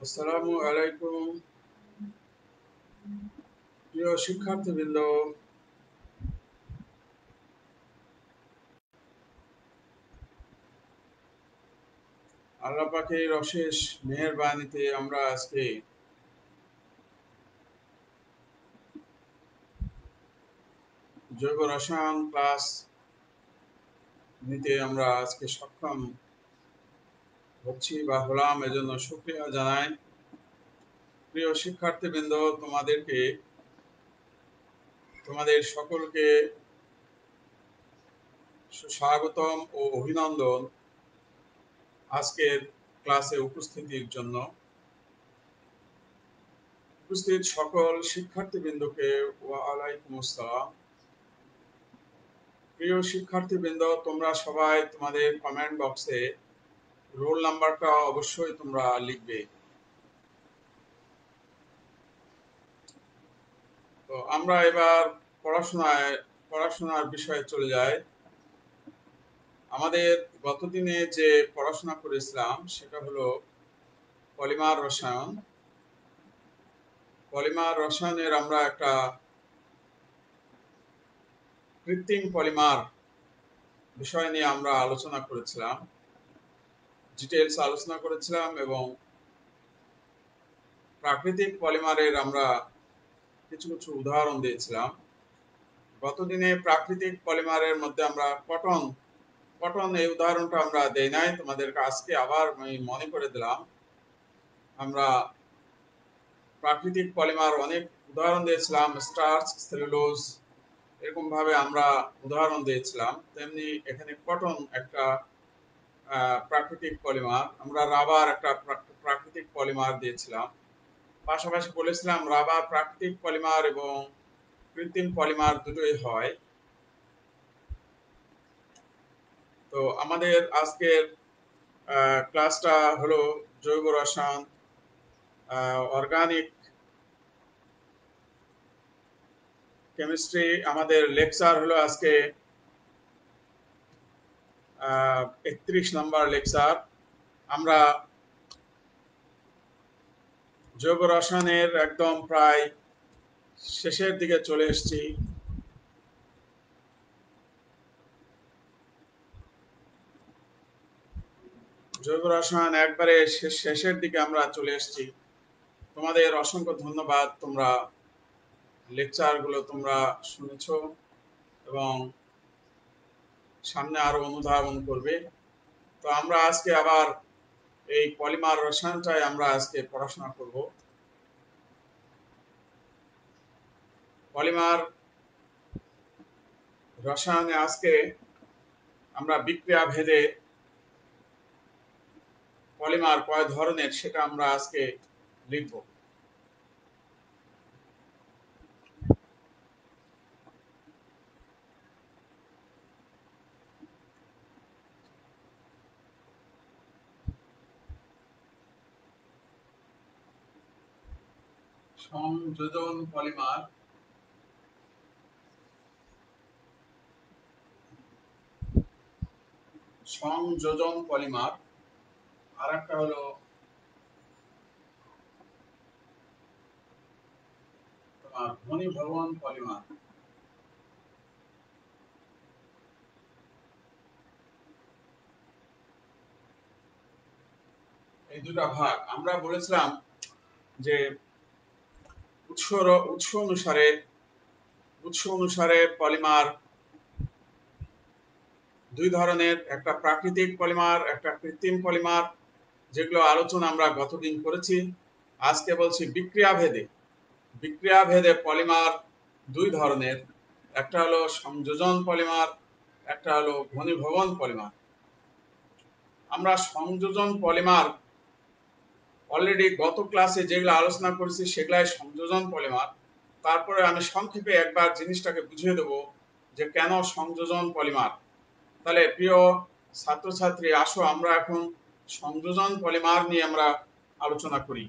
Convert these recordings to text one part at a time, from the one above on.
আসসালামু আলাইকুম প্রিয় শিক্ষার্থীবৃন্দ। আল্লাহ পাকের অশেষ মেহেরবানিতে আমরা আজকে জৈব রসায়ন ক্লাস নিতে আমরা আজকে সক্ষম হচ্ছি বা হলাম, এজন্য শুকরিয়া জানাই। প্রিয় শিক্ষার্থীবৃন্দ, তোমাদের সকলকে সুস্বাগতম ও অভিনন্দন আজকের ক্লাসে উপস্থিতির জন্য। উপস্থিত সকল শিক্ষার্থীবৃন্দকে ওয়ালাইকুম আসসালাম। প্রিয় শিক্ষার্থীবৃন্দ, তোমরা সবাই তোমাদের কমেন্ট বক্সে রোল নাম্বারটা অবশ্যই তোমরা লিখবে। তো আমরা এবার পড়াশোনার বিষয়ে চলে যাই। আমাদের গতদিনে যে পড়াশোনা করেছিলাম সেটা হলো পলিমার রসায়ন। পলিমার রসায়নের আমরা একটা কৃত্রিম পলিমার বিষয় নিয়ে আমরা আলোচনা করেছিলাম, ডিটেলস আলোচনা করেছিলাম, এবং প্রাকৃতিক পলিমারের আমরা কিছু কিছু উদাহরণ দিয়েছিলাম। গতদিনে প্রাকৃতিক পলিমারের মধ্যে আমরা কটন এই উদাহরণটা আমরা দেই নাই, তোমাদেরকে আজকে আবার আমি মনে করে দিলাম। আমরা প্রাকৃতিক পলিমার অনেক উদাহরণ দিয়েছিলাম, স্টার্চ, সেলুলোজ, এরকম ভাবে আমরা উদাহরণ দিয়েছিলাম। তেমনি এখানে কটন একটা প্রাকৃতিক পলিমার, আমরা রাবার একটা প্রাকৃতিক পলিমার দিয়েছিলাম। পাশাপাশি বলেছিলাম রাবার প্রাকৃতিক পলিমার এবং কৃত্রিম পলিমার দুটোই হয়। তো আমাদের আজকের ক্লাসটা হলো জৈব রসায়ন, অর্গানিক কেমিস্ট্রি। আমাদের লেকচার হলো আজকে 31 নম্বর লেকচার। আমরা জৈব রসায়নের একদম প্রায় শেষের দিকে চলে এসেছি। জৈব রসায়ন একবারে শেষের দিকে আমরা চলে এসেছি। তোমাদের অসংখ্য ধন্যবাদ, তোমরা লেকচারগুলো তোমরা শুনেছো এবং সামনে আরো অনুধাবন করবে। তো আমরা আজকে আবার এই পলিমার রসায়নটাই আমরা আজকে পড়াশোনা করব। পলিমার রসায়নে আজকে আমরা বিক্রিয়া ভেদে পলিমার কয় ধরনের সেটা আমরা আজকে লিখব। সংযোজন পলিমার, সংযোজন পলিমার, আর একটা হলো তোমার ঘনীভবন পলিমার। এই দুটা ভাগ আমরা বলেছিলাম যে উৎস অনুসারে পলিমার দুই ধরনের, একটা প্রাকৃতিক পলিমার, একটা কৃত্রিম পলিমার, যেগুলো আলোচনা আমরা গতদিন করেছি। আজকে বলছি বিক্রিয়া ভেদে পলিমার দুই ধরনের, একটা হলো সংযোজন পলিমার, একটা হলো ঘনীভবন পলিমার। আমরা সংযোজন পলিমার অলরেডি গত ক্লাসে যেগুলো আলোচনা করেছি সেগুলাই সংযোজন পলিমার। তারপরে আমি সংক্ষেপে একবার জিনিসটাকে বুঝিয়ে দেব যে কেন সংযোজন পলিমার। তাহলে প্রিয় ছাত্রছাত্রী, আসো আমরা এখন সংযোজন পলিমার নিয়ে আমরা আলোচনা করি।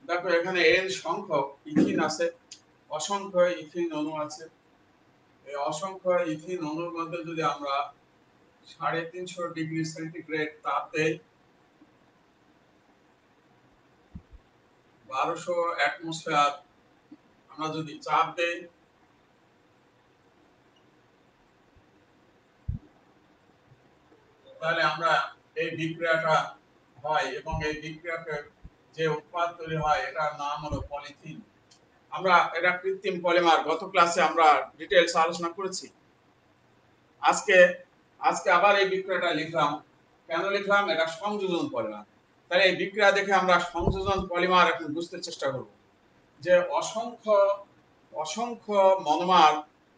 দেখো এখানে এন সংখ্যক ইথিন আছে, অসংখ্য ইথিন অণু আছে। এই অসংখ্য ইথিন অণুর মধ্যে যদি আমরা 350 ডিগ্রি সেন্টিগ্রেড তাপে 1200 অ্যাটমসফিয়ার আমরা যদি চাপ দেই, তাহলে আমরা এই বিক্রিয়াটা হয় এবং এই বিক্রিয়াকে যে উৎপাদ তৈরি হয় এটার নাম হলো পলিথিন। আমরা এটা কৃত্রিম পলিমার, গত ক্লাসে আমরা ডিটেইলস আলোচনা করেছি। আজকে আজকে আবার এই বিক্রিয়াটা লিখলাম। কেন লিখলাম? এটা সংযোজন পলিমার। তাহলে এই বিক্রিয়া দেখে আমরা সংযোজন পলিমার এখন বুঝতে চেষ্টা করব যে অসংখ্য অসংখ্য মনোমার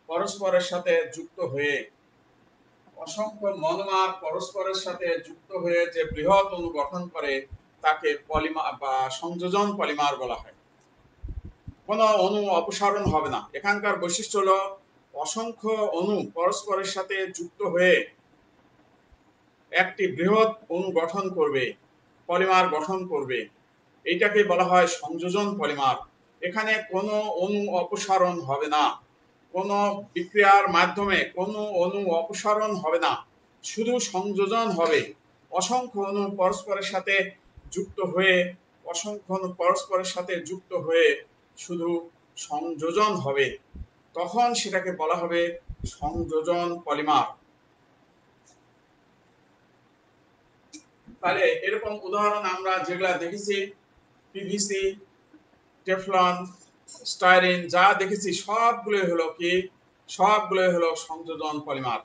পরস্পরের সাথে যুক্ত হয়ে যে বৃহৎ অণু গঠন করে তাকে পলিমার বা সংযোজন পলিমার বলা হয়। কোনো অণু অপসারণ হবে না। এখানকার বৈশিষ্ট্য হলো অসংখ্য অণু পরস্পরের সাথে যুক্ত হয়ে একটি বৃহৎ অণু গঠন করবে, পলিমার গঠন করবে। এইটাকে বলা হয় সংযোজন পলিমার। এখানে কোনো অণু অপসারণ হবে না, কোনো বিক্রিয়ার মাধ্যমে কোনো অণু অপসারণ হবে না, শুধু সংযোজন হবে। অসংখ্য অণু পরস্পরের সাথে যুক্ত হয়ে শুধু সংযোজন হবে, তখন সেটাকে বলা হবে সংযোজন পলিমার। তাহলে এরকম উদাহরণ আমরা যেগুলা দেখেছি, পিভিসি, টেফলন, স্টাইরিন, যা দেখেছি সবগুলোই হলো সংযোজন পলিমার।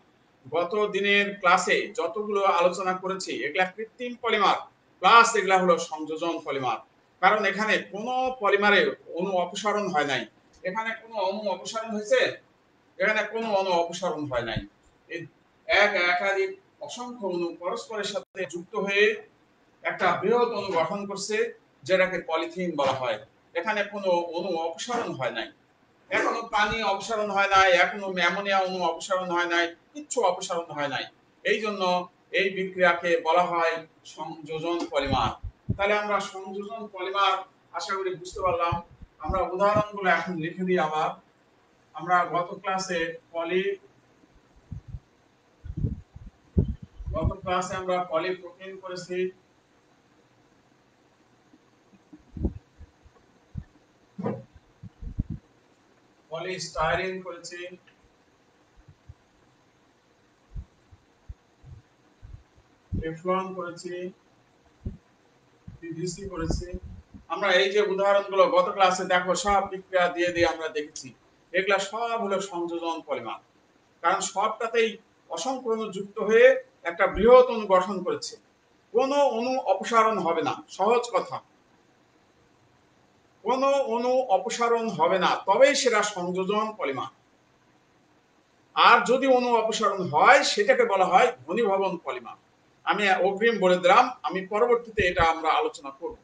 গত দিনের ক্লাসে যতগুলো আলোচনা করেছি এগুলা কৃত্রিম পলিমার, প্লাস এগুলা হলো সংযোজন পলিমার। কারণ এখানে কোনো পলিমারে অণু অপসারণ হয় নাই। এখানে কোনো অণু অপসারণ হয়েছে? এখানে কোনো অণু অপসারণ হয় নাই। একাধিক অসংখ্য অণু পরস্পরের সাথে যুক্ত হয়ে একটা বৃহৎ অণু গঠন করছে, যেটাকে পলিথিন বলা হয়। এখানে কোনো অণু অপসারণ হয় নাই, এখনো পানি অপসারণ হয় নাই, এখনো অ্যামোনিয়া অণু অপসারণ হয় নাই, কিচ্ছু অপসারণ হয় নাই। এই জন্য এই বিক্রিয়াকে বলা হয় সংযোজন পলিমার। তাহলে আমরা সংযোজন পলিমার আশা করি বুঝতে পারলাম। আমরা উদাহরণগুলো এখন লিখে দিই আবার। আমরা গত ক্লাসে আমরা পলিপ্রোপিন করেছি, পলিস্টাইরিন করেছি, টেফলন করেছি, পিভিসি করেছি। আমরা এই যে উদাহরণগুলো গত ক্লাসে দেখো সব বিক্রিয়া দিয়ে দিয়ে আমরা দেখেছি, এগুলা সব হলো সংযোজন পলিমার। কারণ সবটাতেই অসংখ্য অণু যুক্ত হয়ে একটা বৃহৎ অণু গঠন করেছে। কোনো অণু অপসারণ হবে না, সহজ কথা। কোনো অণু অপসারণ হবে না, তবেই সেটা সংযোজন পলিমার। আর যদি অণু অপসারণ হয় সেটাকে বলা হয় ঘনীভবন পলিমার। আমি অগ্রিম বলে দিলাম, আমি পরবর্তীতে এটা আমরা আলোচনা করব।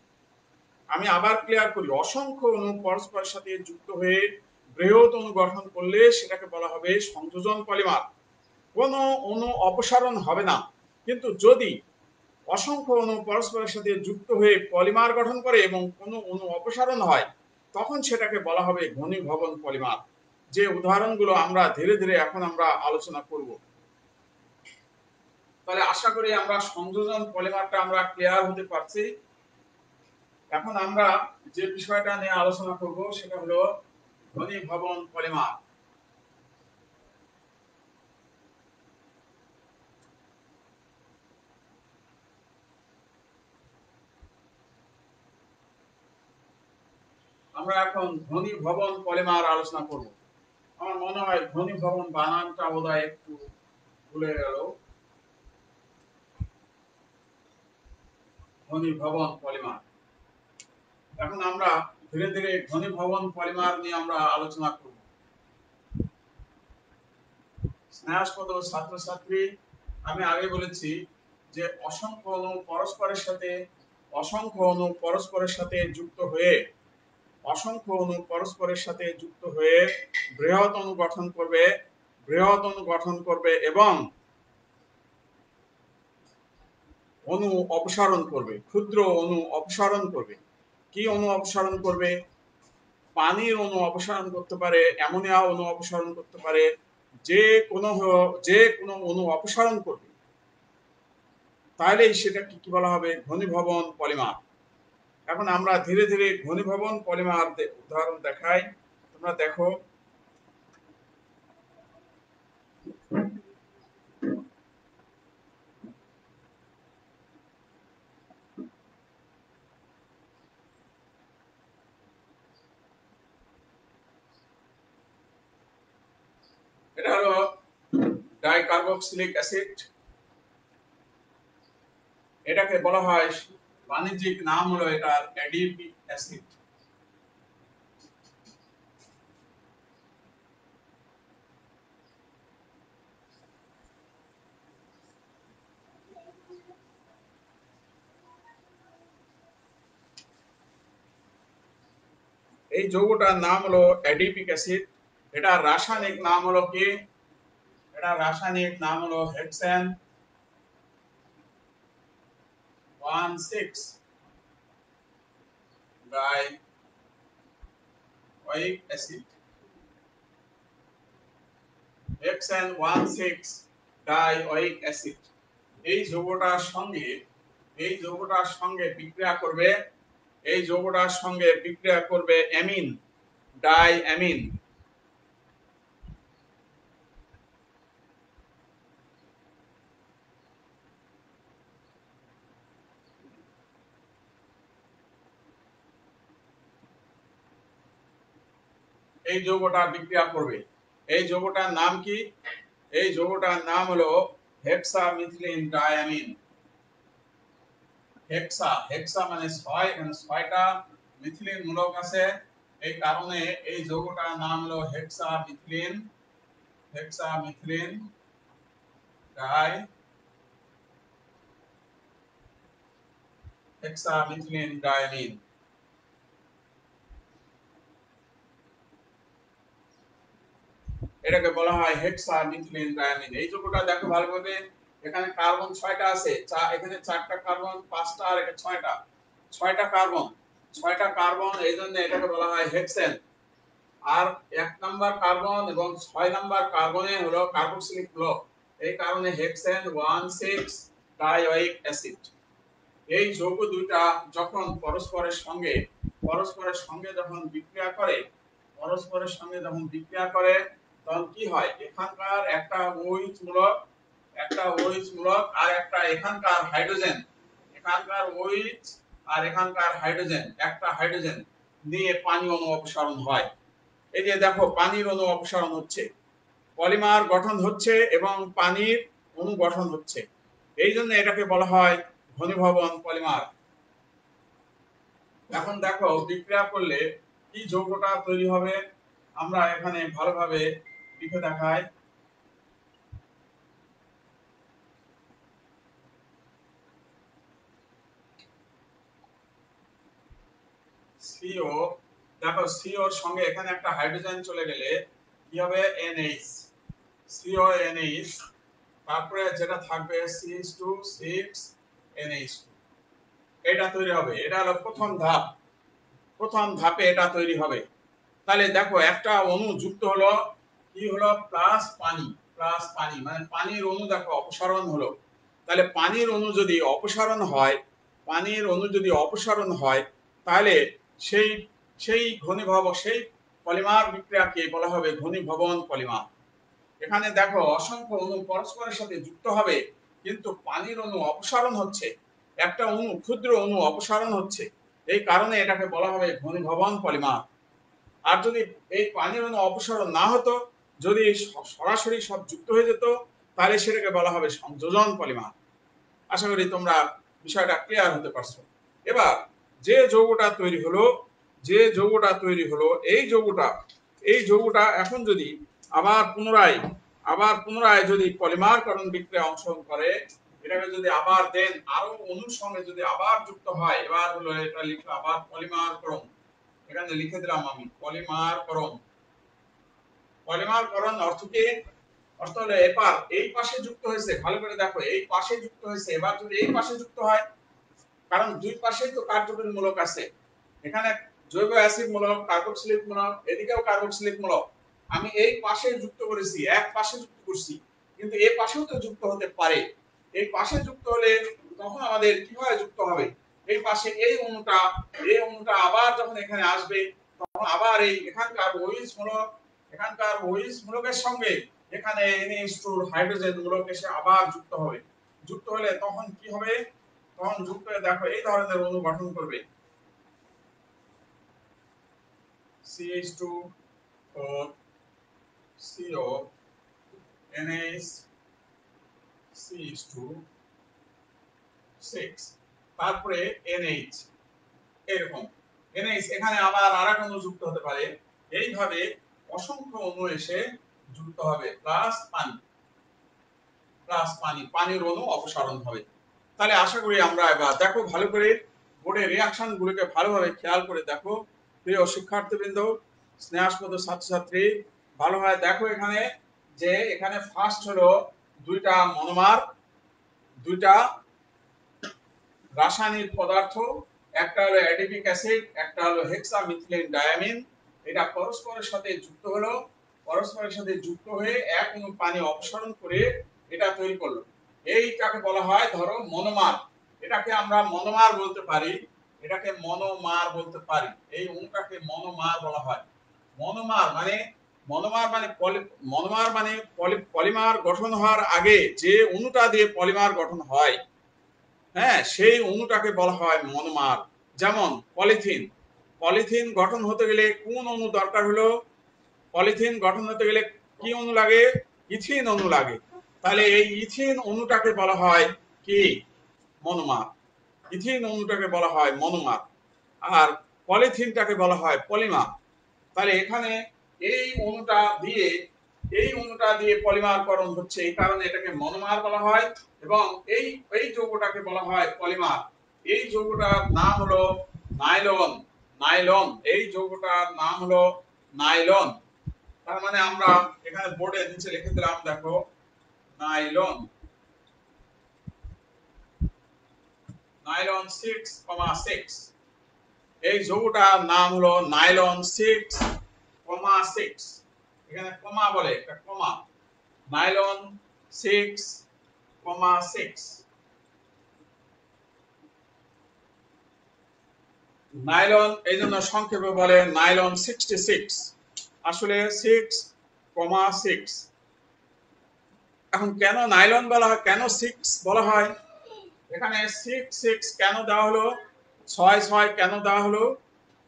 আমি আবার ক্লিয়ার করি, অসংখ্য অণু পরস্পরের সাথে যুক্ত হয়ে বৃহৎ অণু গঠন করলে সেটাকে বলা হবে সংযোজন পলিমার। কোনো অণু অপসারণ হবে না, কিন্তু যদি অসংখ্য অণু পরস্পরের সাথে যুক্ত হয়ে পলিমার গঠন করে এবং কোনো অণু অপসারণ হয়, তখন সেটাকে বলা হবে ঘনীভবন পলিমার। যে উদাহরণগুলো আমরা ধীরে ধীরে এখন আমরা আলোচনা করব। তাহলে আশা করি আমরা সংযোজন পলিমারটা আমরা ক্লিয়ার হতে পারছি। এখন আমরা যে বিষয়টা নিয়ে আলোচনা করব সেটা হলো ঘনীভবন পলিমার। আমরা এখন ঘনীভবন পলিমার আলোচনা করব। আমার মনে হয় ঘনীভবন বানানটা বোধহয় একটু ভুলে গেল। ঘনীভবন পলিমার। এখন আমরা ধীরে ধীরে ঘনীভবন পলিমার নিয়ে আমরা আলোচনা করব। স্নেহাস্পদ ছাত্রছাত্রী, আমি আগে বলেছি যে অসংখ্য অণু পরস্পরের সাথে যুক্ত হয়ে বৃহৎ অণু গঠন করবে এবং অণু অপসারণ করবে, ক্ষুদ্র অণু অপসারণ করবে। কি অণু অপসারণ করবে? পানির অণু অপসারণ করতে পারে, অ্যামোনিয়া অণু অপসারণ করতে পারে, যে কোনো অণু অপসারণ করবে, তাহলেই সেটা কি বলা হবে? ঘনীভবন পলিমার। এখন আমরা ধীরে ধীরে ঘনীভবন পলিমার উদাহরণ দেখাই। তোমরা দেখো, এটা হলো ডাইকার্বক্সিলিক অ্যাসিড। এটাকে বলা হয়, বাণিজ্যিক নাম হলো এটার অ্যাডিপিক অ্যাসিড। এই যৌগটার নাম হলো অ্যাডিপিক অ্যাসিড। এটার রাসায়নিক নাম হলো কি? এটার রাসায়নিক নাম হলো hexane 1,6 dioic acid. Hexane 1,6 dioic acid. এই যৌগটার সঙ্গে বিক্রিয়া করবে, এই যৌগটার সঙ্গে বিক্রিয়া করবে অ্যামিন, ডাইঅ্যামিন। এই যৌগটা বিক্রিয়া করবে। এই যৌগটার নাম কি? এই যৌগটার নাম হলো হেক্সামিথিলিন ডাইঅ্যামিন। হেক্সা মানে 6, এখানে 6টা মিথিলিন মূলক আছে, এই কারণে এই যৌগটার নাম হলো হেক্সামিথিলিন ডাই হেক্সামিথিলিন ডাইঅ্যামিন। এটাকে বলা হয় হেক্সামিথিলিন ডাইঅ্যামিন। এই যৌগটা দেখো ভালোভাবে, এখানে কার্বন 6টা আছে, এখানে 4টা কার্বন, 5টা আর এখানে 6টা, 6টা কার্বন, 6টা কার্বন, এইজন্য এটাকে বলা হয় হেক্সেন। আর 1 নাম্বার কার্বন এবং 6 নাম্বার কার্বনে হলো কার্বক্সিলিক গ্রুপ, এই কারণে হেক্সেন 1,6 ডাইওয়িক অ্যাসিড। এই যৌগ দুইটা যখন পরস্পরের সঙ্গে যখন বিক্রিয়া করে, তখন কি হয়? এখানকার একটা OH মূলক আর একটা এখানকার হাইড্রোজেন, একটা হাইড্রোজেন নিয়ে পানি অণু অপসারণ হয়। এই যে দেখো, পানির অণু অপসারণ হচ্ছে, পলিমার গঠন হচ্ছে এবং পানির অণু গঠন হচ্ছে, এই জন্য এটাকে বলা হয় ঘনীভবন পলিমার। এখন দেখো, বিক্রিয়া করলে কি যৌগটা তৈরি হবে, আমরা এখানে ভালোভাবে লিখে দেখাই। সিও, দেখো সিওর সঙ্গে এখানে একটা হাইড্রোজেন চলে গেলে কি হবে? NH, CONH, তারপরে যেটা থাকবে CH2 6NH2, এটা তৈরি হবে। এটা হলো প্রথম ধাপে এটা তৈরি হবে। তাহলে দেখো, একটা অণু যুক্ত হলো, কি হলো? প্লাস পানি, মানে পানির অণু দেখো অপসারণ হলো। তাহলে পানির অণু যদি অপসারণ হয়, তাহলে সেই সেই পলিমার বিক্রিয়াকে বলা হবে ঘনীভবন পলিমার। এখানে দেখো, অসংখ্য অণু পরস্পরের সাথে যুক্ত হবে, কিন্তু পানির অণু অপসারণ হচ্ছে, একটা ক্ষুদ্র অণু অপসারণ হচ্ছে, এই কারণে এটাকে বলা হবে ঘনীভবন পলিমার। আর যদি এই পানির অণু অপসারণ না হতো, যদি সরাসরি সব যুক্ত হয়ে যেত, তাহলে সেটাকে বলা হবে সংযোজন পলিমার। আশা করি তোমরা বিষয়টা ক্লিয়ার হতে পারছো। এবার যে যৌগটা তৈরি হলো, এই যৌগটা এখন যদি আবার পুনরায় যদি পলিমারকরণ বিক্রিয়া অংশগ্রহণ করে, এটাকে যদি আবার দেন আরো অণুর সঙ্গে যদি আবার যুক্ত হয়, এবার হলো এটা লিখে আবার পলিমারকরণ, এখানে লিখে দিলাম আমি পলিমারকরণ অর্থ কি? অর্থ হলো এবার এই পাশে যুক্ত হয়েছে, ভালো করে দেখো, এই পাশে যুক্ত হয়েছে, এবার যদি এই পাশে যুক্ত হয়, কারণ দুই পাশেই তো কার্যকরী মূলক আছে, এখানে জৈব অ্যাসিড মূলক, কার্বক্সিলিক মূলক, এদিকেও কার্বক্সিলিক মূলক। আমি এই পাশে যুক্ত করেছি, এক পাশে যুক্ত করছি, কিন্তু এই পাশেও তো যুক্ত হতে পারে। এই পাশে যুক্ত হলে তখন আমাদের কিভাবে যুক্ত হবে? এই পাশে এই অণুটা আবার যখন এখানে আসবে, তখন আবার এই এখানকার OH মূলক, এখানকার OH মূলকের সঙ্গে এখানে NH2 হাইড্রোজেন মূলক এসে আবার যুক্ত হবে। যুক্ত হলে তখন কি হবে? তখন যুক্ত হয়ে দেখো এই ধরনের অণু গঠন করবে। CH2 4 CO NH CH2 6, তারপরে NH, এরকম NH এখানে আবার আরেক অণু যুক্ত হতে পারে। এইভাবে অসংখ্য অণু এসে যুক্ত হবে, প্লাস পানি, পানির অণু অপসারণ হবে। তাহলে আশা করি আমরা এবার দেখো ভালো করে বোর্ডের রিঅ্যাকশন গুলোকে ভালোভাবে খেয়াল করে দেখো। প্রিয় শিক্ষার্থীবৃন্দ, স্নেহাস্পদ ছাত্রছাত্রী, ভালোভাবে দেখো এখানে যে এখানে ফার্স্ট হলো দুইটা মনোমার, দুইটা রাসায়নিক পদার্থ, একটা হলো অ্যাডিপিক অ্যাসিড, একটা হলো হেক্সামিথিলিন ডায়ামিন। এটা পরস্পরের সাথে যুক্ত হলো, পরস্পরের সাথে যুক্ত হয়ে এক অণু পানি অপসারণ করে এটা তৈরি করলো। এইটাকে বলা হয় ধরো মনোমার। এটাকে আমরা মনোমার বলতে পারি, এটাকে মনোমার বলতে পারি। এই অণুটাকে মনোমার বলা হয়। মনোমার মানে পলিমার গঠন হওয়ার আগে যে অণুটা দিয়ে পলিমার গঠন হয়, হ্যাঁ, সেই অণুটাকে বলা হয় মনোমার। যেমন পলিথিন, পলিথিন গঠন হতে গেলে কোন অণু দরকার হলো? পলিথিন গঠন হতে গেলে কি অণু লাগে? ইথিন অণু লাগে। তাহলে এই ইথিন অণুটাকে বলা হয় কি? মনোমার। ইথিন অণুটাকে বলা হয় মনোমার, আর পলিথিনটাকে বলা হয় পলিমার। তাহলে এখানে এই অণুটা দিয়ে পলিমারকরণ হচ্ছে, এই কারণে এটাকে মনোমার বলা হয়। এবং এই এই যৌগটাকে বলা হয় পলিমার। এই যৌগটার নাম হলো নাইলন। নাইলন, এই যৌগটার নাম হলো নাইলন। তার মানে আমরা এখানে বোর্ডে নিচে লিখে দিলাম, দেখো নাইলন। নাইলন 6,6, এই যৌগটার নাম হলো নাইলন 6,6। এখানে কমা বলে, একটা কমা, নাইলন 6,6। নাইলন এই জন্য সংক্ষেপে বলে নাইলন 66, আসলে 6,6। এখন কেন নাইলন বলা হয়, কেন 6 বলা হয়? এখানে 6 কেন দেওয়া হলো, 6 কেন দেওয়া হলো?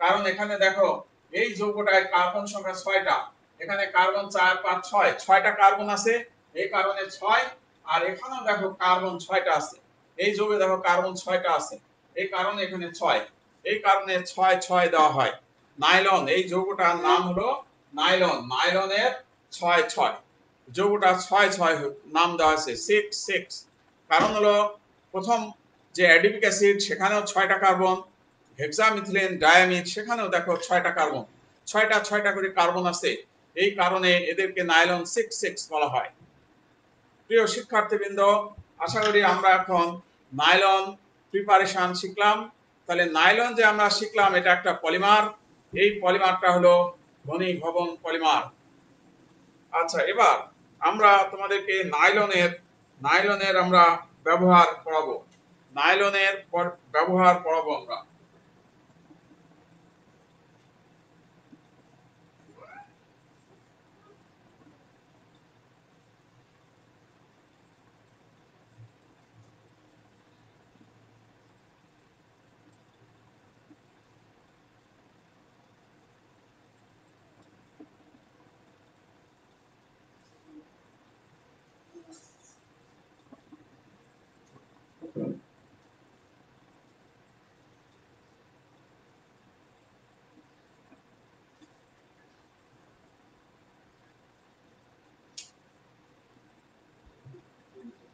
কারণ এখানে দেখো এই যৌগটায় কার্বন সংখ্যা 6টা, এখানে কার্বন 4 5 6, 6টা কার্বন আছে, এই কারণে 6। আর এখানেও দেখো কার্বন 6টা আছে, এই যৌগে দেখো কার্বন 6টা আছে, এই কারণে এখানে 6, এই কারণে 6 দেওয়া হয়। নাইলন, এই যৌগটার নাম হলো নাইলন। নাইলনের 6 যৌগটা 6 নাম দেওয়া আছে 6। কারণ হলো প্রথম যে অ্যাডিপিক অ্যাসিড সেখানেও 6টা কার্বন, হেক্সামিথিলিন ডায়ামিন সেখানেও দেখো 6টা কার্বন, 6টা করে কার্বন আছে, এই কারণে এদেরকে নাইলন 6 বলা হয়। প্রিয় শিক্ষার্থীবৃন্দ, আশা করি আমরা এখন নাইলন প্রিপারেশন শিখলাম। তাহলে নাইলন যে আমরা শিখলাম এটা একটা পলিমার, এই পলিমারটা হলো ঘনীভবন পলিমার। আচ্ছা, এবার আমরা তোমাদেরকে নাইলনের আমরা ব্যবহার পড়াবো। নাইলনের ব্যবহার পড়াবো আমরা।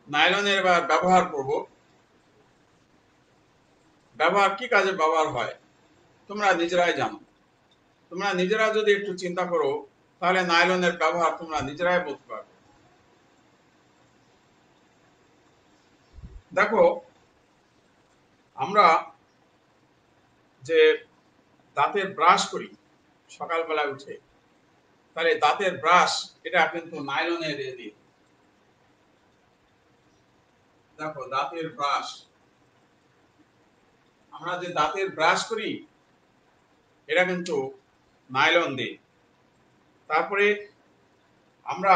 নাইলনের এবার ব্যবহার করব। ব্যবহার কি কাজে ব্যবহার হয় তোমরা নিজেরাই জানো। তোমরা নিজেরা যদি একটু চিন্তা করো তাহলে নাইলনের ব্যবহার তোমরা নিজেরাই বলতে পারবে। দেখো আমরা যে দাঁতের ব্রাশ করি সকালবেলা উঠে, তাহলে দাঁতের ব্রাশ এটা কিন্তু নাইলনের দিয়ে, দেখো দাঁতের ব্রাশ, আমরা যে দাঁতের ব্রাশ করি এটা কিন্তু নাইলন দিয়ে। তারপরে আমরা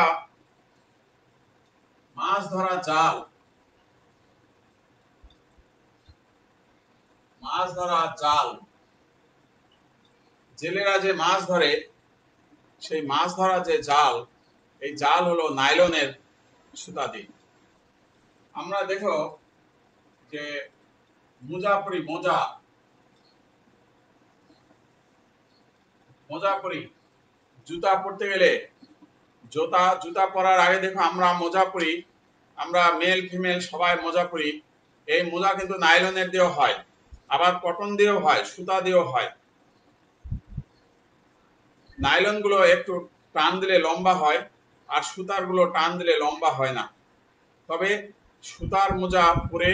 মাছ ধরা জাল, মাছ ধরা জাল, জেলেরা যে মাছ ধরে সেই মাছ ধরা যে জাল, এই জাল হলো নাইলনের সুতা দিয়ে। আমরা দেখো যে মোজা পরি, মোজা, মোজা পরি, জুতা পরতে গেলে জুতা পরার আগে দেখো আমরা মোজা পরি, আমরা মেল ফিমেল সবাই মোজা পরি। এই মোজা কিন্তু নাইলনের দিয়েও হয়, আবার কটন দিয়েও হয়, সুতা দিয়েও হয়। নাইলন গুলো একটু টান দিলে লম্বা হয়, আর সুতার গুলো টান দিলে লম্বা হয় না। তবে সুতার মোজা পরে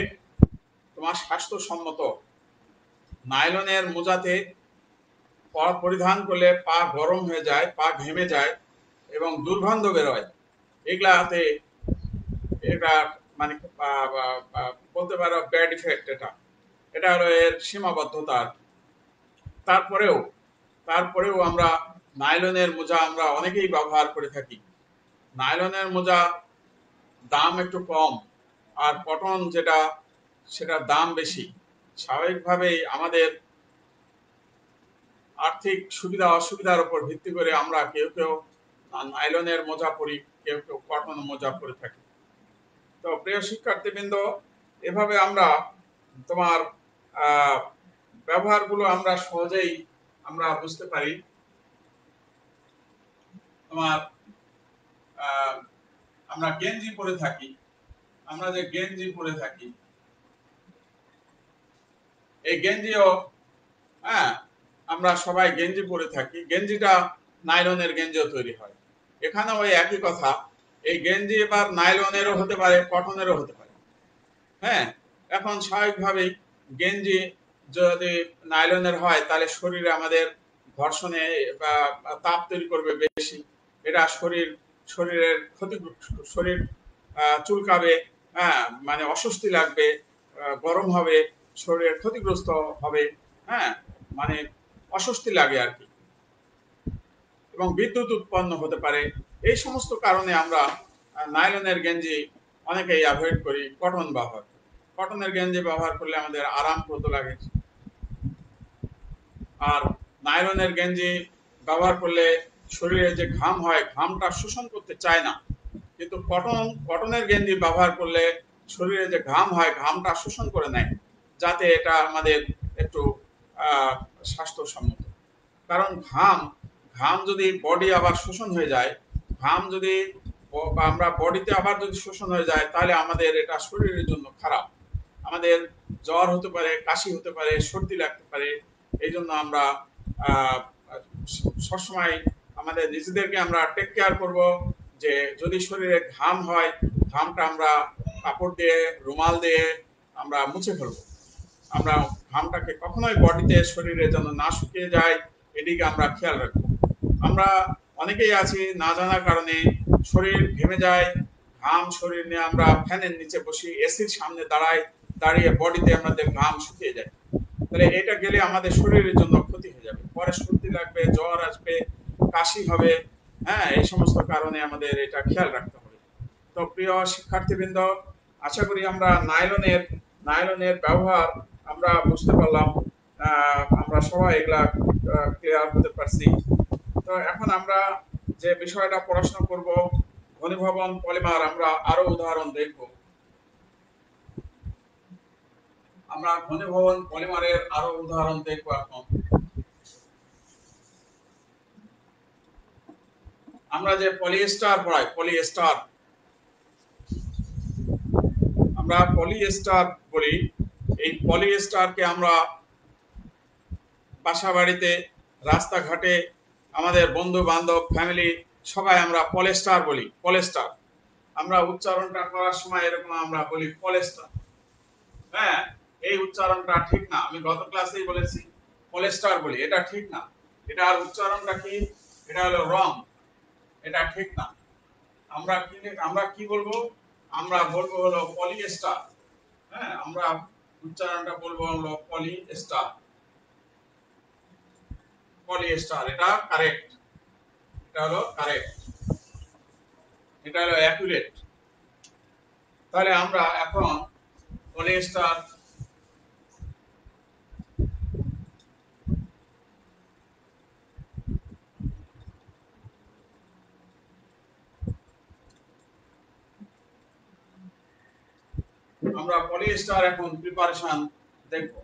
তোমার স্বাস্থ্যসম্মত। নাইলনের মোজাতে পরিধান করলে পা গরম হয়ে যায়, পা ঘেমে যায় এবং দুর্গন্ধ বেরোয়। এগুলাতে এটা মানে বলতে পারো ব্যাড ইফেক্ট। এটা হলো এর সীমাবদ্ধতা। তারপরেও তারপরেও আমরা নাইলনের মোজা আমরা অনেকেই ব্যবহার করে থাকি। নাইলনের মোজা দাম একটু কম, আর কটন যেটা সেটার দাম বেশি। স্বাভাবিকভাবেই আমাদের আর্থিক সুবিধা অসুবিধার উপর ভিত্তি করে আমরা কেউ কেউ নাইলনের মোজা পরি, কেউ কেউ কটন মোজা পরে থাকি। তো প্রিয় শিক্ষার্থীবৃন্দ, এভাবে আমরা তোমার ব্যবহারগুলো আমরা সহজেই আমরা বুঝতে পারি। তোমার আমরা গেঞ্জি পরে থাকি, আমরা যে গেঞ্জি পরে থাকি, এই গেঞ্জিও, হ্যাঁ, আমরা সবাই গেঞ্জি পরে থাকি। গেঞ্জিটা নাইলনের গেঞ্জিও তৈরি হয়। এখানে ওই একই কথা, এই গেঞ্জি এবার নাইলনেরও হতে পারে, কটনেরও হতে পারে। হ্যাঁ, এখন স্বাভাবিকভাবেই গেঞ্জি যদি নাইলনের হয় তাহলে শরীরে আমাদের ঘর্ষণে বা তাপ তৈরি করবে বেশি। এটা শরীরের ক্ষতি, শরীর চুলকাবে, হ্যাঁ, মানে অস্বস্তি লাগবে, গরম হবে, শরীরের ক্ষতিগ্রস্ত হবে, হ্যাঁ, মানে অস্বস্তি লাগে আর কি, এবং বিদ্যুৎ উৎপন্ন হতে পারে। এই সমস্ত কারণে আমরা নাইলনের গেঞ্জি অনেকেই অ্যাভয়েড করি, কটন ব্যবহার করি। কটনের গেঞ্জি ব্যবহার করলে আমাদের আরামপ্রদ লাগে। আর নাইলনের গেঞ্জি ব্যবহার করলে শরীরে যে ঘাম হয়, ঘামটা শোষণ করতে চায় না। কিন্তু কটনের গেঞ্জি ব্যবহার করলে শরীরে যে ঘাম হয়, ঘামটা শোষণ করে নেয়, যাতে এটা আমাদের একটু স্বাস্থ্যসম্মত। কারণ ঘাম ঘাম যদি বডি আবার শোষণ হয়ে যায়, ঘাম যদি আমরা বডিতে আবার যদি শোষণ হয়ে যায়, তাহলে আমাদের এটা শরীরের জন্য খারাপ। আমাদের জ্বর হতে পারে, কাশি হতে পারে, সর্দি লাগতে পারে। এই জন্য আমরা সবসময় আমাদের নিজেদেরকে আমরা টেক কেয়ার করব, যে যদি শরীরে ঘাম হয়, ঘামটা আমরা কাপড় দিয়ে, রুমাল দিয়ে আমরা মুছে ফেলবো। আমরা ঘামটাকে কখনোই বডিতে, শরীরে যেন না শুকিয়ে যায়, এদিকে আমরা খেয়াল রাখবো। আমরা অনেকেই আছি না জানার কারণে শরীর ঘেমে যায়, ঘাম শরীর নিয়ে আমরা ফ্যানের নিচে বসি, এসির সামনে দাঁড়িয়ে বডিতে আমাদের ঘাম শুকিয়ে যায়। তাহলে এটা গেলে আমাদের শরীরের জন্য ক্ষতি হয়ে যাবে, পরে সর্দি লাগবে, জ্বর আসবে, কাশি হবে। হ্যাঁ, এই সমস্ত কারণে আমাদের এটা খেয়াল রাখতে হবে। তো প্রিয় শিক্ষার্থীবৃন্দ, আশা করি আমরা নাইলনের ব্যবহার আমরা বুঝতে পারলাম, আমরা সবাই এগুলা ক্লিয়ার হতে পারছি। তো এখন আমরা যে বিষয়টা পড়াশোনা করব, ঘনীভবন পলিমার, আমরা আরো উদাহরণ দেখব। আমরা ঘনীভবন পলিমারের আরো উদাহরণ দেখব। এখন আমরা যে পলিয়েস্টার পড়াই, আমরা পলিয়েস্টার বলি। এই পলিয়েস্টারকে আমরা বাসা বাড়িতে, রাস্তাঘাটে, আমাদের বন্ধু বান্ধব, ফ্যামিলি সবাই আমরা পলেস্টার বলি। পলেস্টার আমরা উচ্চারণটা করার সময় এরকম আমরা বলি পলেস্টার। হ্যাঁ, এই উচ্চারণটা ঠিক না, আমি গত ক্লাসেই বলেছি পলিস্টার বলি, এটা ঠিক না। এটার উচ্চারণটা কি? এটা হলো রং, এটা ঠিক না। আমরা কি বলবো? আমরা বলবো হলো পলিয়েস্টার। হ্যাঁ, আমরা উচ্চারণটা বলবো হলো পলিয়েস্টার। পলিয়েস্টার, এটা কারেক্ট, এটা হলো কারেক্ট, এটা হলো অ্যাকুরেট। তাহলে আমরা এখন পলিয়েস্টার এখন প্রিপারেশন দেখব।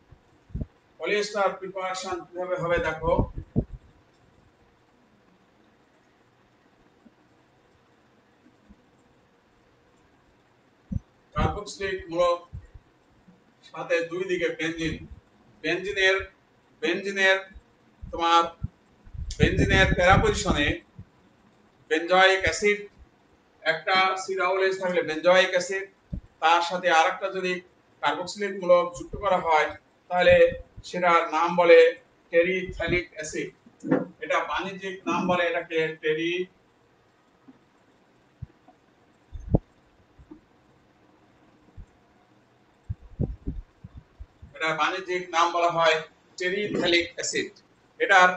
পলিয়েস্টার প্রিপারেশন কিভাবে হবে দেখো। কার্বক্সিলিক মূলক সাথে দুই দিকে বেনজিন, বেনজিনের বেনজিনের তোমার বেনজিনের প্যারা পজিশনে বেনজয়েক অ্যাসিড, একটা সিরাউলেজ থাকলে বেনজয়েক অ্যাসিড, তার সাথে আরেকটা যদি কার্বক্সিলিক মূলক যুক্ত করা হয় তাহলে সেটার নাম বলে টেরিথ্যালিক অ্যাসিড। এটা বাণিজ্যিক নাম বলে এটাকে এটা বাণিজ্যিক নাম বলা হয় টেরিথ্যালিক অ্যাসিড। এটার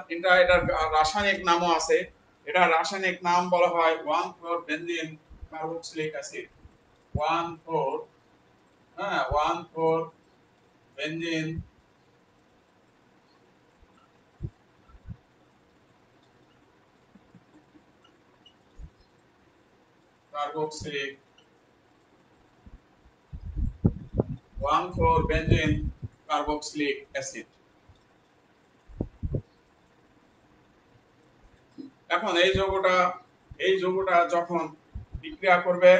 রাসায়নিক নামও আছে। এটা রাসায়নিক নাম বলা হয় 1,4 বেনজিন কার্বক্সিলিক অ্যাসিড। 1,4, হ্যাঁ, 1,4 benzene carboxylic 1,4 benzene carboxylic acid. এখন এই যৌগটা যখন বিক্রিয়া করবে,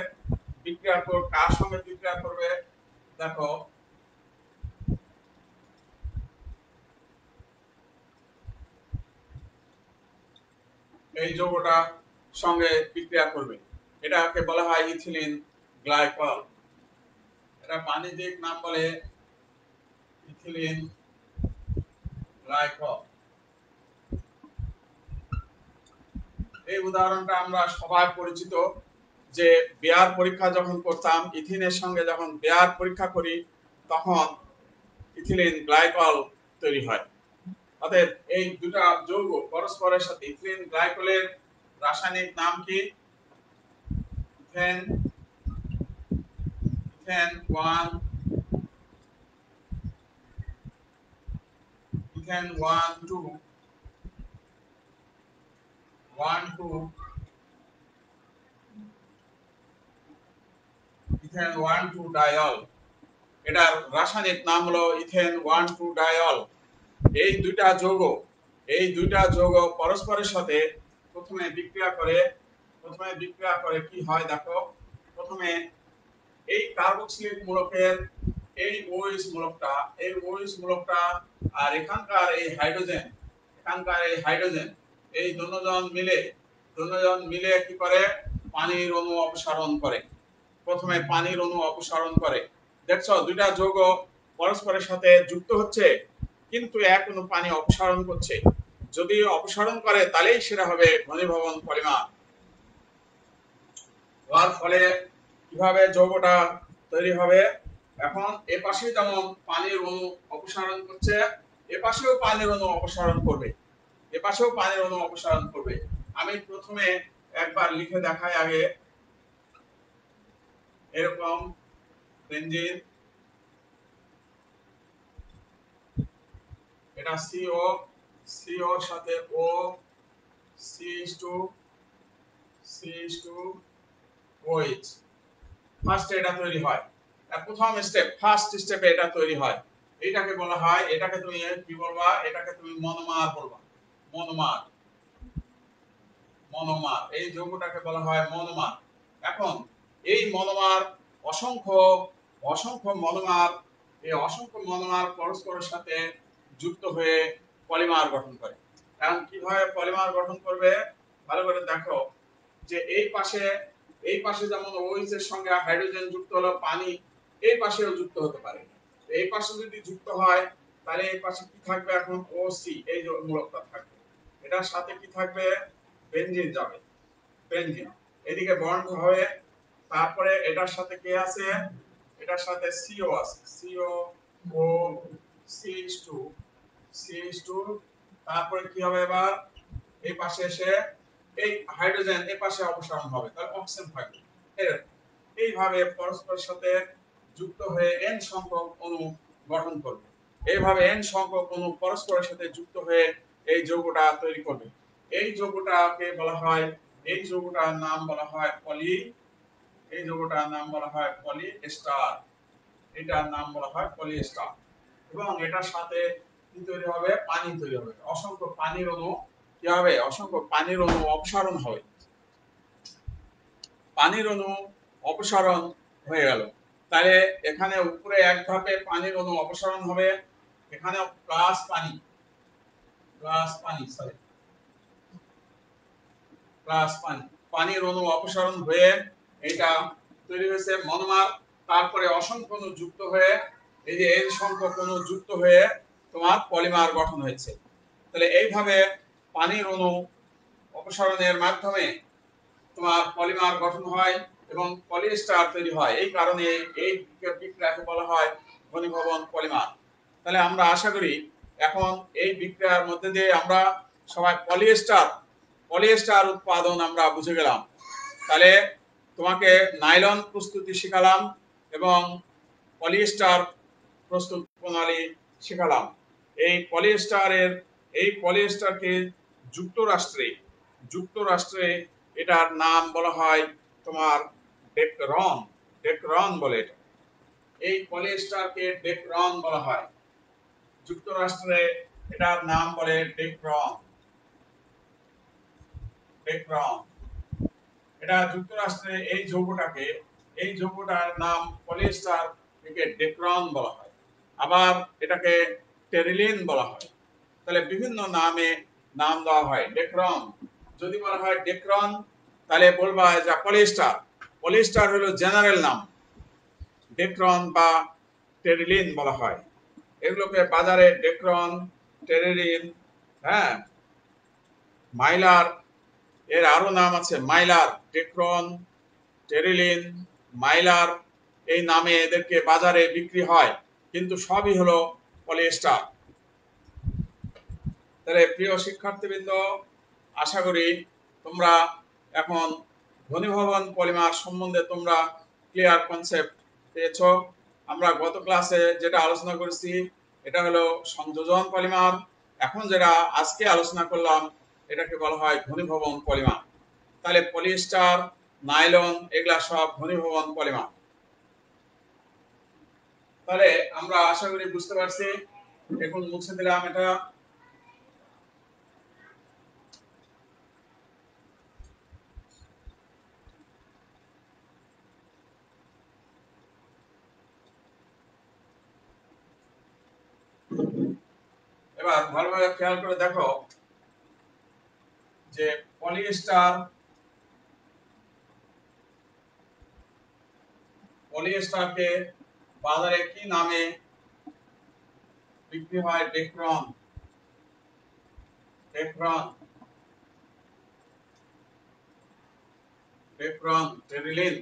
কার সঙ্গে বিক্রিয়া করবে দেখো। এই যৌগটা সঙ্গে বিক্রিয়া করবে, এটাকে বলা হয় ইথিলিন গ্লাইকল। এটা বাণিজ্যিক নাম বলে ইথিলিন গ্লাইকল। এই উদাহরণটা আমরা সবাই পরিচিত, যে বেয়ার পরীক্ষা যখন করতাম, ইথিনের সঙ্গে যখন বেয়ার পরীক্ষা করি তখন ইথিলিন গ্লাইকল তৈরি হয়। অতএব এই দুটা যৌগ পরস্পরের সাথে, ইথিলিন গ্লাইকলের রাসায়নিক নাম কি? Ethane, ethane 1, ethane 1 2 1 2 ethane 1 2 diol. এটার রাসায়নিক নাম হলো ইথেন 1 2 ডায়ল। এই দুইটা যৌগ পরস্পরের সাথে প্রথমে বিক্রিয়া করে কি হয় দেখো। প্রথমে এই কার্বক্সিলিক মূলকের এই OH মূলকটা আর এখানকার এই হাইড্রোজেন এই দুজন মিলে কি করে? পানির অণু অপসারণ করে। প্রথমে পানির অণু অপসারণ করে। দেখছো দুইটা যৌগ পরস্পরের সাথে যুক্ত হচ্ছে কিন্তু এক অণু পানি অপসারণ করছে। যদি অপসারণ করে তাহলেই সেটা হবে ঘনীভবন পলিমার। হওয়ার ফলে কিভাবে যৌগটা তৈরি হবে? এখন এ পাশে যেমন পানির অণু অপসারণ করছে, এ পাশেও পানির অণু অপসারণ করবে। আমি প্রথমে একবার লিখে দেখাই আগে। এরকম বেনজিন, এটা সিওর সাথে ও CH2OH, ফার্স্ট এটা তৈরি হয়। ফার্স্ট স্টেপে এটা তৈরি হয়। এটাকে বলা হয়, এটাকে তুমি কি বলবা? এটাকে তুমি মনোমার বলবা। মনোমার এই যৌগটাকে বলা হয় মনোমার। এখন এই মনোমার অসংখ্য অসংখ্য মনোমার পরস্পরের সাথে যুক্ত হয়ে পলিমার গঠন করে। এখন কিভাবে পলিমার গঠন করবে ভালো করে দেখো, যে এই পাশে যেমন OH এর সঙ্গে হাইড্রোজেন যুক্ত হলো পানি, এই পাশেও যুক্ত হতে পারে। এই পাশে যদি যুক্ত হয় তাহলে এই পাশে কি থাকবে এখন ওসি, এই যে মূলকটা থাকবে, এটার সাথে কি থাকবে বেনজিন যাবে, বেনজিন এদিকে বন্ড হবে। তারপরে এটার সাথে কে আছে, এটার সাথে সিও আছে, সিও ও CH2, CH2। তারপরে কি হবে এবার এই পাশে এসে এই হাইড্রোজেন এই পাশে অপসারণ হবে, তাহলে অক্সিজেন থাকবে। এইভাবে পরস্পরের সাথে যুক্ত হয়ে n সংখ্যক অণু গঠন করবে। এইভাবে n সংখ্যক অণু পরস্পরের সাথে যুক্ত হয়ে এই যৌগটা তৈরি করবে। এই যৌগটাকে বলা হয়, এই যৌগটার নাম বলা হয় পলি, এই যৌগটার নাম বলা হয় পলিএস্টার, এটার নাম বলা হয় পলিএস্টার। এবং এটার সাথে কি তৈরি হবে, পানি তৈরি হবে, অসংখ্য পানির অণু কি হবে, অসংখ্য পানির অণু অপসারণ হবে, পানির অণু অপসারণ হয়ে গেল। তাহলে এখানে উপরে এক ধাপে পানির অণু অপসারণ হবে, এখানে প্লাস পানি, প্লাস পানি, সরি প্লাস পানি, পানির অণু অপসারণ হয়ে এটা তৈরি হয়েছে মনোমার। তারপরে অসংখ্য অণু যুক্ত হয়ে এই যে n সংখ্যক অণু যুক্ত হয়ে তোমার পলিমার গঠন হয়েছে। তাহলে এইভাবে পানির অণু অপসারণের মাধ্যমে তোমার পলিমার গঠন হয় এবং পলিএস্টার তৈরি হয়। এই কারণে এই বিক্রিয়াকে বলা হয় ঘনীভবন পলিমার। তাহলে আমরা আশা করি এখন এই বিক্রিয়ার মধ্যে দিয়ে আমরা সবাই পলিএস্টার, পলিএস্টার উৎপাদন আমরা বুঝে গেলাম। তাহলে তোমাকে নাইলন প্রস্তুতি শিখালাম এবং পলিএস্টার প্রস্তুত প্রণালী শিখালাম। এই পলিএস্টারের, এই পলিএস্টারকে যুক্তরাষ্ট্রে, যুক্তরাষ্ট্রে এটার নাম বলা হয় তোমার ডেকরন, ডেকরন বলে এটা, এই পলিএস্টারকে ডেকরন বলা হয়। যুক্তরাষ্ট্রে এটার নাম বলে ডেকরন, ডেকরন। এটা যুক্তরাষ্ট্রে এই যৌগটাকে, এই যৌগটার নাম পলিএস্টার, একে ডেকরন বলা হয়। আবার এটাকে টেরিলিন বলা হয়। তাহলে বিভিন্ন নামে নাম দেওয়া হয়। ডেকরন যদি বলা হয় ডেকরন, তাহলে বলবা যে পলিএস্টার, পলিএস্টার হলো জেনারেল নাম, ডেকরন বা টেরিলিন বলা হয়। এগুলোকে বাজারে ডেকরন, টেরিলিন, হ্যাঁ, মাইলার, এর আরো নাম আছে মাইলার, ডেক্রন, টেরিলিন, মাইলার, এই নামে এদেরকে বাজারে বিক্রি হয়, কিন্তু সবই হলো পলিএস্টার। তাহলে প্রিয় শিক্ষার্থীবৃন্দ, আশা করি তোমরা এখন ঘনীভবন পলিমার সম্বন্ধে তোমরা ক্লিয়ার কনসেপ্ট পেয়েছো। আমরা গত ক্লাসে যেটা আলোচনা করেছি এটা হলো সংযোজন পলিমার, এখন যেটা আজকে আলোচনা করলাম এটাকে বলা হয় ঘনীভবন পলিমার। তাহলে পলিএস্টার, নাইলন এগুলা সব ঘনীভবন পলিমার। তাহলে আমরা আশা করি বুঝতে পারছি। এখন মুছে দিলাম এটা। এবার ভালোভাবে খেয়াল করে দেখো যে পলিএস্টার, পলিএস্টারকে বাজারে কি নামে বিক্রি হয়, ডেক্রন, ডেক্রন, ডেক্রন, টেরিলিন,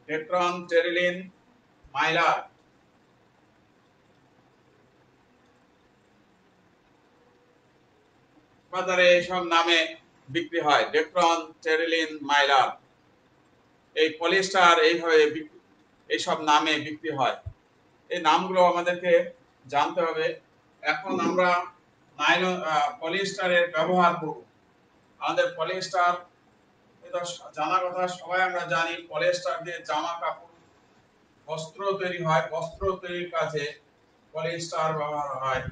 ডেক্রন, টেরিলিন, মাইলার। বাজারে এইসব নামে বিক্রি হয়, ডেক্রন, টেরিলিন, মাইলার। এই পলিএস্টার এইভাবে এইসব নামে বিক্রি হয়। এই নামগুলো আমাদেরকে জানতে হবে। এখন আমরা নাইলন, পলিএস্টারের ব্যবহার করব। আমাদের পলিএস্টার এটা জানা কথা, সবাই আমরা জানি পলিএস্টার দিয়ে জামা কাপড়, বস্ত্র তৈরি হয়, বস্ত্র তৈরির কাজে পলিএস্টার ব্যবহার হয়।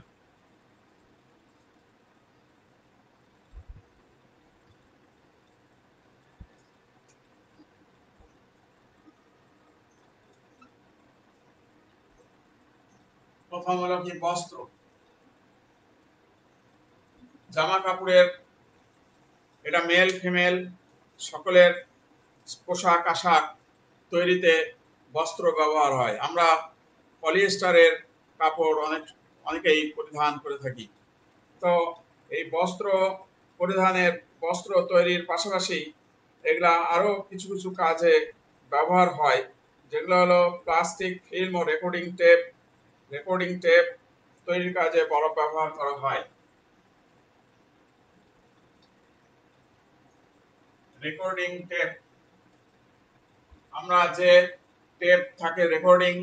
প্রথম হলো কি বস্ত্র, জামা কাপড়ের, এটা মেল ফিমেল সকলের পোশাক আশাক তৈরিতে বস্ত্র ব্যবহার হয়। আমরা পলিএস্টারের কাপড় অনেকেই পরিধান করে থাকি। তো এই বস্ত্র তৈরির পাশাপাশি এগুলা আরো কিছু কিছু কাজে ব্যবহার হয়, যেগুলো হলো প্লাস্টিক ফিল্ম ও রেকর্ডিং টেপ তৈরির কাজে বড় ব্যবহার করা হয়। রেকর্ডিং টেপ, আমরা যে টেপ থাকে রেকর্ডিং,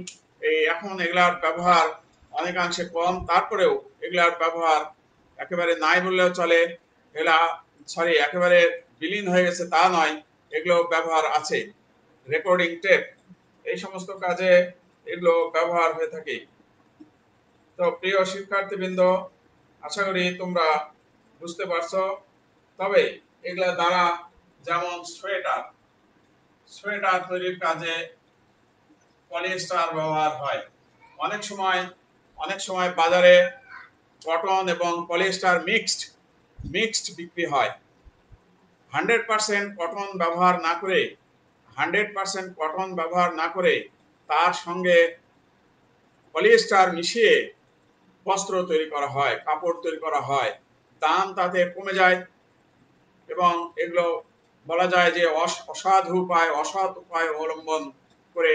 এখন এগুলার ব্যবহার অনেকাংশে কম, তারপরেও এগুলার ব্যবহার একেবারে নাই বললেও চলে। এগুলা একেবারে বিলীন হয়ে গেছে তা নয়, এগুলো ব্যবহার আছে। রেকর্ডিং টেপ এই সমস্ত কাজে এগুলো ব্যবহার হয়ে থাকে। তো প্রিয় শিক্ষার্থীবৃন্দ, আশা করি তোমরা বুঝতে পারছো। তবে এগুলা দ্বারা, যেমন সোয়েটার তৈরির কাজে পলিয়েস্টার ব্যবহার হয়। অনেক সময় বাজারে কটন এবং পলিয়েস্টার মিক্সড বিক্রি হয়। 100% কটন ব্যবহার না করে তার সঙ্গে পলিয়েস্টার মিশিয়ে বস্ত্র তৈরি করা হয়, কাপড় তৈরি করা হয়। দাম তাতে কমে যায় এবং এগুলো বলা যায় যে অসৎ উপায় অবলম্বন করে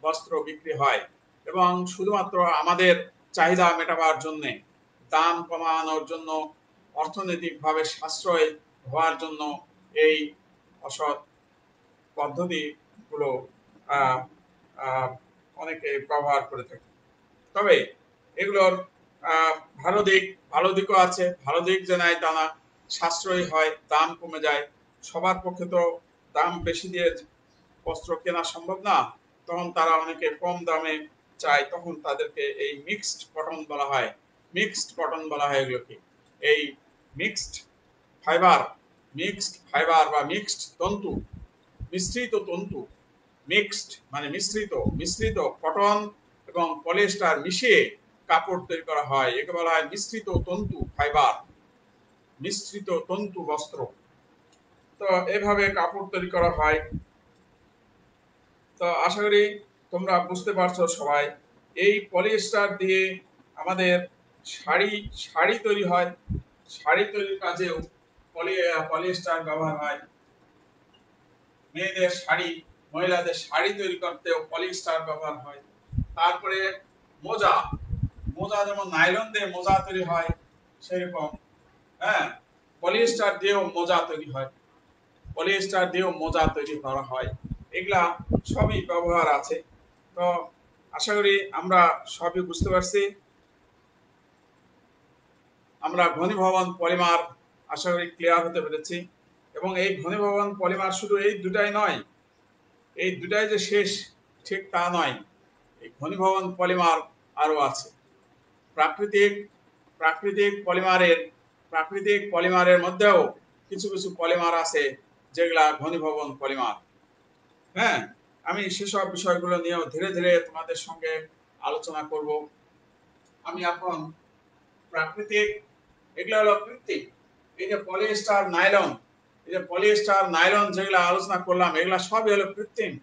বস্ত্র বিক্রি হয় এবং শুধুমাত্র আমাদের চাহিদা মেটাবার জন্য, দাম কমানোর জন্য, অর্থনৈতিকভাবে সাশ্রয় হওয়ার জন্য এই অসৎ পদ্ধতিগুলো অনেকে ব্যবহার করে থাকে। তবে এগুলোর ভালো দিকও আছে। ভালো দিক যে নাই তা না, সাশ্রয়ী হয়, দাম কমে যায়। সবার পক্ষে তো দাম বেশি দিয়ে বস্ত্র কেনা সম্ভব না, তখন তারা অনেকে কম দামে চায়, তখন তাদেরকে এই মিক্সড কটন বলা হয় এগুলোকে। এই মিক্সড ফাইবার বা মিশ্রিত তন্তু, মানে মিশ্রিত কটন এবং পলিয়েস্টার মিশিয়ে কাপড় তৈরি করা হয়। একে বলা হয় মিশ্রিত তন্তু বস্ত্র। তো এভাবে কাপড় তৈরি করা হয়। তো আশা করি তোমরা বুঝতে পারছো সবাই। এই পলিয়েস্টার দিয়ে আমাদের শাড়ি তৈরি হয়। শাড়ি তৈরির কাজেও পলিয়েস্টার ব্যবহার হয়। মহিলাদের শাড়ি তৈরি করতেও পলিয়েস্টার ব্যবহার হয়। তারপরে মোজা যেমন নাইলন দিয়ে মোজা তৈরি হয়, সেরকম পলিয়েস্টার দিয়েও মোজা তৈরি করা হয়। এগুলা সবই ব্যবহার আছে। তো আশা করি আমরা সবই বুঝতে পারছি। আমরা ঘনীভবন পলিমার আশা করি ক্লিয়ার হতে পেরেছি। এবং এই ঘনীভবন পলিমার শুধু এই দুটাই নয়, এই দুটাই যে শেষ ঠিক তা নয়। এই ঘনীভবন পলিমার আরো আছে। প্রাকৃতিক পলিমারের মধ্যেও কিছু কিছু পলিমার আছে যেগুলা ঘনীভবন পলিমার। আমি সেসব বিষয়গুলো নিয়েও ধীরে ধীরে তোমাদের সঙ্গে আলোচনা করব। আমি এখন এগুলো হলো কৃত্রিম। এই যে পলিয়েস্টার নাইলন যেগুলো আলোচনা করলাম, এগুলা সবই হলো কৃত্রিম।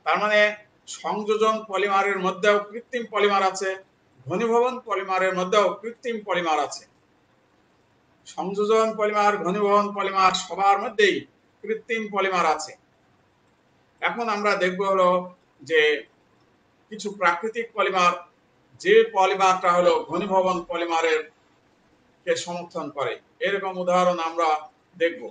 তার মানে সংযোজন পলিমারের মধ্যেও কৃত্রিম পলিমার আছে, ঘনীভবন পলিমারের মধ্যেও কৃত্রিম পলিমার আছে। সংযোজন পলিমার, ঘনীভবন পলিমার সবার মধ্যেই কৃত্রিম পলিমার আছে। এখন আমরা দেখব হলো যে কিছু প্রাকৃতিক পলিমার, যে পলিমারটা হলো ঘনীভবন পলিমারের কে সমর্থন করে, এরকম উদাহরণ আমরা দেখব।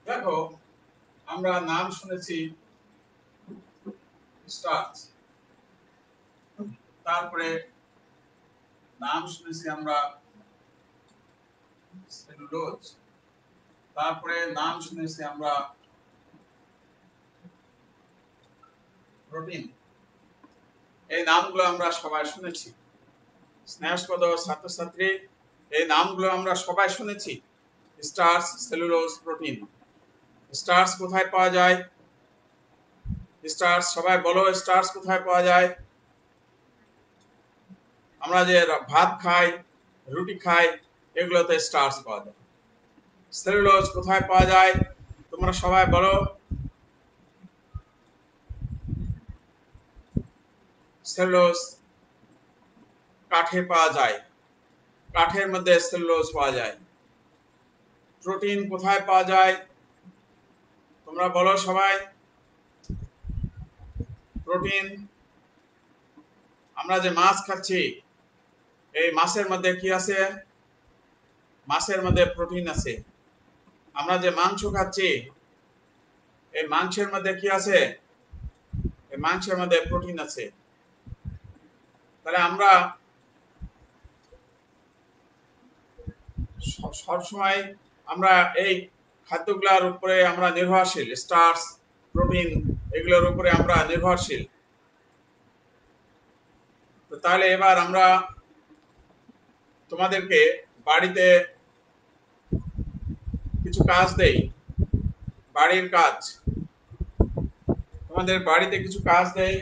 দেখো, আমরা নাম শুনেছি স্টার্চ, তারপরে নাম শুনেছি আমরা সেলুলোজ, তারপরে নাম শুনেছি আমরা প্রোটিন। এই নামগুলো আমরা সবাই শুনেছি। স্নেহাস্পদ ছাত্রছাত্রী, এই নামগুলো আমরা সবাই শুনেছি। Starch, cellulose, protein. স্টার্চ কোথায় পাওয়া যায়? স্টার্চ, সবাই বলো, স্টার্চ কোথায় পাওয়া যায়? আমরা যে ভাত খাই, রুটি খাই, এগুলোতে স্টার্চ পাওয়া যায়। সেলুলোজ কোথায় পাওয়া যায় তোমরা সবাই বলো? সেলুলোজ কাঠে পাওয়া যায়, কাঠের মধ্যে সেলুলোজ পাওয়া যায়। প্রোটিন কোথায় পাওয়া যায় তোমরা বলো সবাই? প্রোটিন, আমরা যে মাছ খাচ্ছি, এই মাছের মধ্যে কি আছে? মাছের মধ্যে প্রোটিন আছে। আমরা যে মাংস খাচ্ছি, এই মাংসের মধ্যে কি আছে? এই মাংসের মধ্যে প্রোটিন আছে। তাহলে আমরা সবসময় আমরা এই খাদ্যগুলোর উপরে আমরা নির্ভরশীল, স্টার্চ, প্রোটিন, এগুলোর উপরে আমরা নির্ভরশীল। তো তাহলে এবার আমরা তোমাদেরকে বাড়িতে কিছু কাজ দেই, বাড়ির কাজ। তোমাদের বাড়িতে কিছু কাজ দেই।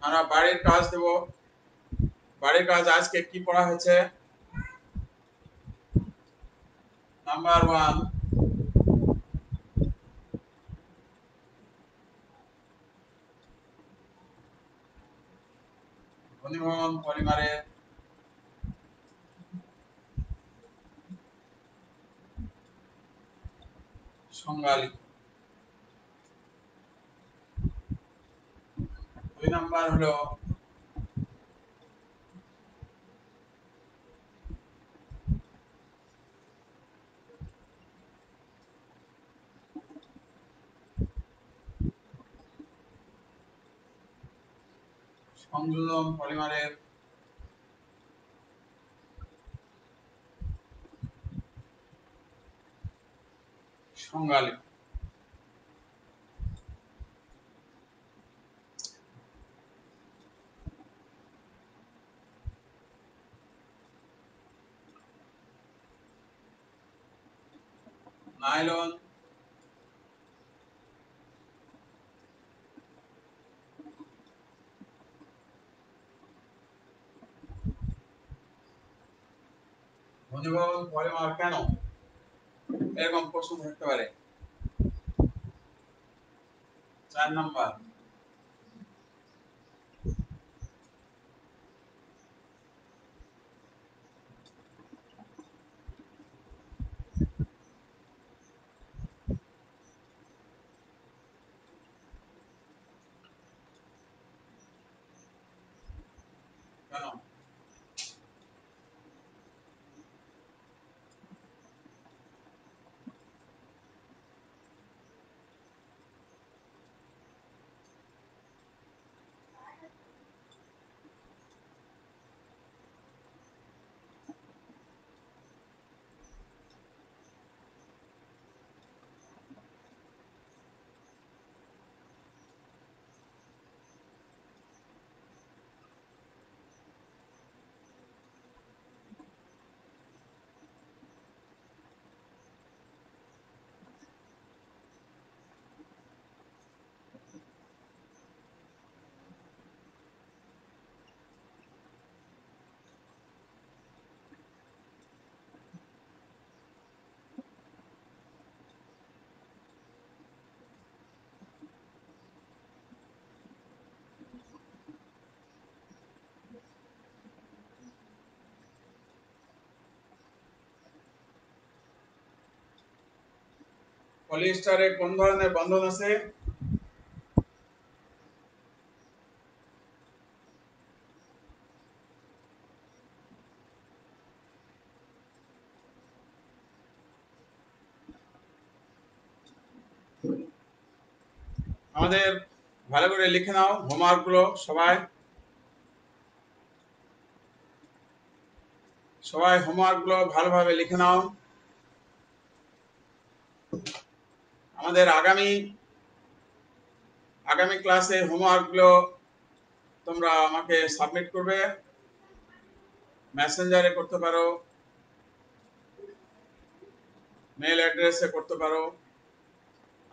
আমরা বাড়ির কাজ দেব। বাড়ির কাজ আজকে কি পড়া হয়েছে? নাম্বার 1, ঘনীভবন পলিমারের সংজ্ঞা লিখো। 2 নাম্বার হলো সংযোজন পলিমারের সংজ্ঞা লিখো। নাইলন, ঘনীভবন পলিমার কেন? এরকম প্রশ্ন থাকতে পারে। 4 নাম্বার, কেন? পলিস্টারে কোন ধরনের বন্ধন আছে? আমাদের ভালো করে লিখে নাও হোমওয়ার্ক গুলো সবাই। সবাই হোমওয়ার্কগুলো ভালোভাবে লিখে নাও। আমাদের আগামী ক্লাসে হোমওয়ার্কগুলো তোমরা আমাকে সাবমিট করবে, মেসেঞ্জারে করতে পারো, মেল অ্যাড্রেসে করতে পারো।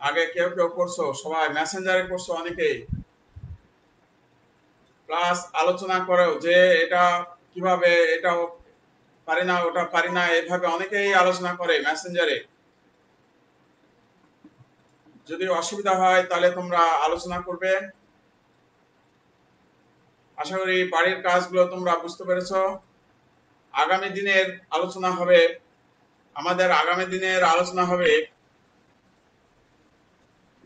আগে কেউ কেউ করছো, সবাই মেসেঞ্জারে করছো অনেকেই, প্লাস আলোচনা করো যে এটা কিভাবে, এটাও পারি না ওটা পারি না, এইভাবে অনেকেই আলোচনা করে মেসেঞ্জারে। যদি অসুবিধা হয় তাহলে তোমরা আলোচনা করবে। আশা করি বাড়ির কাজগুলো তোমরা বুঝতে পেরেছো। আগামী দিনের আলোচনা হবে, আমাদের আগামী দিনের আলোচনা হবে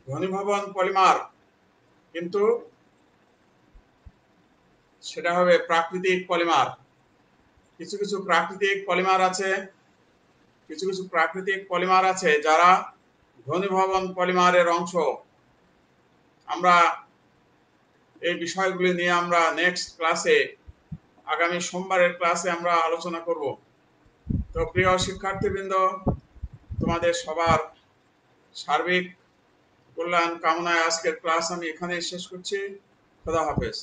ঘনীভবন পলিমার, কিন্তু সেটা হবে প্রাকৃতিক পলিমার। কিছু কিছু প্রাকৃতিক পলিমার আছে যারা ঘনীভবন পলিমারের অংশ। আমরা এই বিষয়গুলি নিয়ে আমরা নেক্সট ক্লাসে, আগামী সোমবারের ক্লাসে আমরা আলোচনা করব। তো প্রিয় শিক্ষার্থীবৃন্দ, তোমাদের সবার সার্বিক কল্যাণ কামনায় আজকের ক্লাস আমি এখানেই শেষ করছি। খোদা হাফেজ।